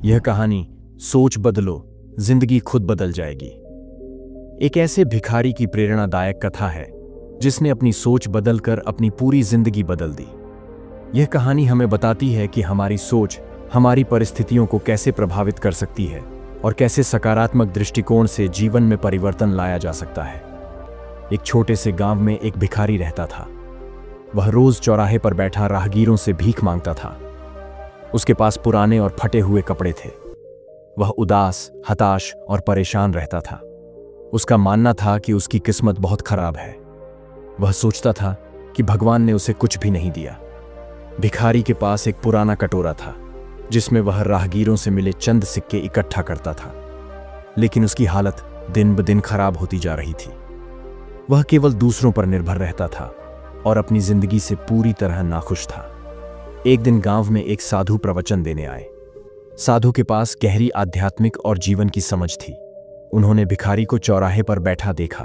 यह कहानी सोच बदलो, जिंदगी खुद बदल जाएगी। एक ऐसे भिखारी की प्रेरणादायक कथा है जिसने अपनी सोच बदलकर अपनी पूरी जिंदगी बदल दी। यह कहानी हमें बताती है कि हमारी सोच हमारी परिस्थितियों को कैसे प्रभावित कर सकती है और कैसे सकारात्मक दृष्टिकोण से जीवन में परिवर्तन लाया जा सकता है। एक छोटे से गांव में एक भिखारी रहता था। वह रोज चौराहे पर बैठा राहगीरों से भीख मांगता था। उसके पास पुराने और फटे हुए कपड़े थे। वह उदास, हताश और परेशान रहता था। उसका मानना था कि उसकी किस्मत बहुत खराब है। वह सोचता था कि भगवान ने उसे कुछ भी नहीं दिया। भिखारी के पास एक पुराना कटोरा था जिसमें वह राहगीरों से मिले चंद सिक्के इकट्ठा करता था, लेकिन उसकी हालत दिन ब दिन खराब होती जा रही थी। वह केवल दूसरों पर निर्भर रहता था और अपनी जिंदगी से पूरी तरह नाखुश था। एक दिन गांव में एक साधु प्रवचन देने आए। साधु के पास गहरी आध्यात्मिक और जीवन की समझ थी। उन्होंने भिखारी को चौराहे पर बैठा देखा।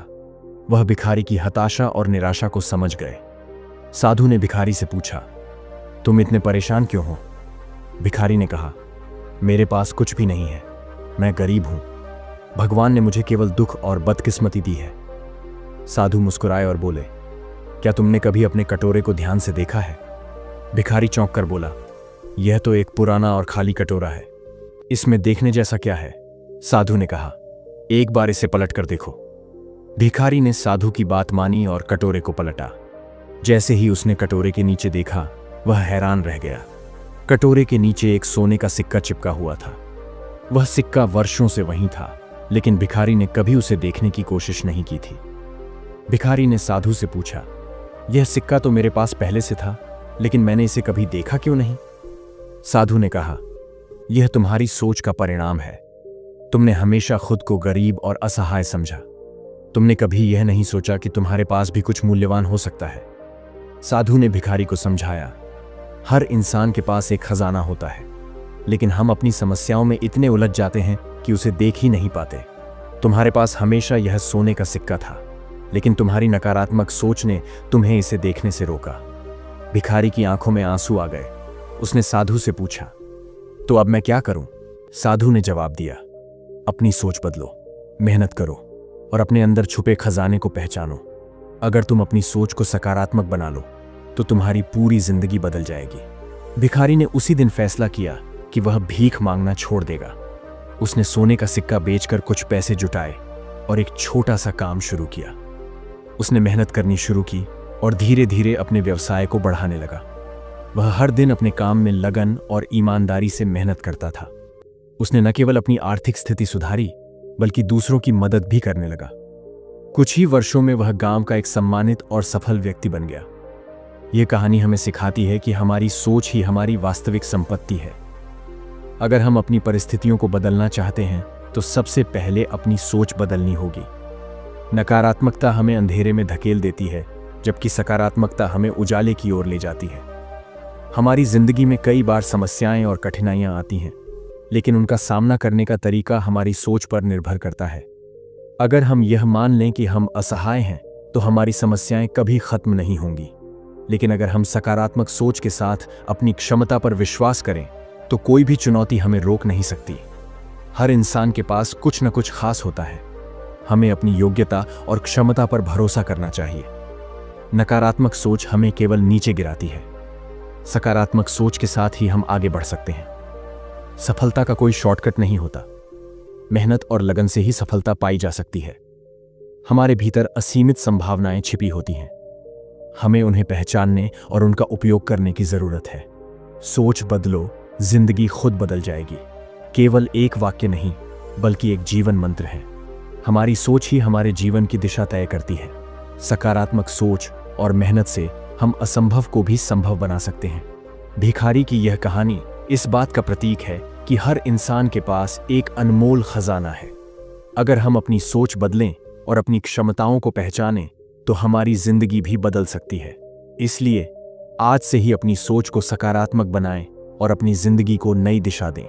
वह भिखारी की हताशा और निराशा को समझ गए। साधु ने भिखारी से पूछा, तुम इतने परेशान क्यों हो? भिखारी ने कहा, मेरे पास कुछ भी नहीं है, मैं गरीब हूं। भगवान ने मुझे केवल दुख और बदकिस्मती दी है। साधु मुस्कुराए और बोले, क्या तुमने कभी अपने कटोरे को ध्यान से देखा है? भिखारी चौंक कर बोला, यह तो एक पुराना और खाली कटोरा है, इसमें देखने जैसा क्या है? साधु ने कहा, एक बार इसे पलट कर देखो। भिखारी ने साधु की बात मानी और कटोरे को पलटा। जैसे ही उसने कटोरे के नीचे देखा, वह हैरान रह गया। कटोरे के नीचे एक सोने का सिक्का चिपका हुआ था। वह सिक्का वर्षों से वहीं था, लेकिन भिखारी ने कभी उसे देखने की कोशिश नहीं की थी। भिखारी ने साधु से पूछा, यह सिक्का तो मेरे पास पहले से था, लेकिन मैंने इसे कभी देखा क्यों नहीं? साधु ने कहा, यह तुम्हारी सोच का परिणाम है। तुमने हमेशा खुद को गरीब और असहाय समझा। तुमने कभी यह नहीं सोचा कि तुम्हारे पास भी कुछ मूल्यवान हो सकता है। साधु ने भिखारी को समझाया, हर इंसान के पास एक खजाना होता है, लेकिन हम अपनी समस्याओं में इतने उलझ जाते हैं कि उसे देख ही नहीं पाते। तुम्हारे पास हमेशा यह सोने का सिक्का था, लेकिन तुम्हारी नकारात्मक सोच ने तुम्हें इसे देखने से रोका। भिखारी की आंखों में आंसू आ गए। उसने साधु से पूछा, तो अब मैं क्या करूं? साधु ने जवाब दिया, अपनी सोच बदलो, मेहनत करो और अपने अंदर छुपे खजाने को पहचानो। अगर तुम अपनी सोच को सकारात्मक बना लो तो तुम्हारी पूरी जिंदगी बदल जाएगी। भिखारी ने उसी दिन फैसला किया कि वह भीख मांगना छोड़ देगा। उसने सोने का सिक्का बेचकर कुछ पैसे जुटाए और एक छोटा सा काम शुरू किया। उसने मेहनत करनी शुरू की और धीरे धीरे अपने व्यवसाय को बढ़ाने लगा। वह हर दिन अपने काम में लगन और ईमानदारी से मेहनत करता था। उसने न केवल अपनी आर्थिक स्थिति सुधारी, बल्कि दूसरों की मदद भी करने लगा। कुछ ही वर्षों में वह गांव का एक सम्मानित और सफल व्यक्ति बन गया। यह कहानी हमें सिखाती है कि हमारी सोच ही हमारी वास्तविक संपत्ति है। अगर हम अपनी परिस्थितियों को बदलना चाहते हैं तो सबसे पहले अपनी सोच बदलनी होगी। नकारात्मकता हमें अंधेरे में धकेल देती है, जबकि सकारात्मकता हमें उजाले की ओर ले जाती है। हमारी जिंदगी में कई बार समस्याएं और कठिनाइयां आती हैं, लेकिन उनका सामना करने का तरीका हमारी सोच पर निर्भर करता है। अगर हम यह मान लें कि हम असहाय हैं, तो हमारी समस्याएं कभी खत्म नहीं होंगी। लेकिन अगर हम सकारात्मक सोच के साथ अपनी क्षमता पर विश्वास करें, तो कोई भी चुनौती हमें रोक नहीं सकती। हर इंसान के पास कुछ न कुछ खास होता है। हमें अपनी योग्यता और क्षमता पर भरोसा करना चाहिए। नकारात्मक सोच हमें केवल नीचे गिराती है। सकारात्मक सोच के साथ ही हम आगे बढ़ सकते हैं। सफलता का कोई शॉर्टकट नहीं होता। मेहनत और लगन से ही सफलता पाई जा सकती है। हमारे भीतर असीमित संभावनाएं छिपी होती हैं। हमें उन्हें पहचानने और उनका उपयोग करने की जरूरत है। सोच बदलो, जिंदगी खुद बदल जाएगी। केवल एक वाक्य नहीं, बल्कि एक जीवन मंत्र है। हमारी सोच ही हमारे जीवन की दिशा तय करती है। सकारात्मक सोच और मेहनत से हम असंभव को भी संभव बना सकते हैं। भिखारी की यह कहानी इस बात का प्रतीक है कि हर इंसान के पास एक अनमोल खजाना है। अगर हम अपनी सोच बदलें और अपनी क्षमताओं को पहचानें, तो हमारी जिंदगी भी बदल सकती है। इसलिए आज से ही अपनी सोच को सकारात्मक बनाएं और अपनी जिंदगी को नई दिशा दें।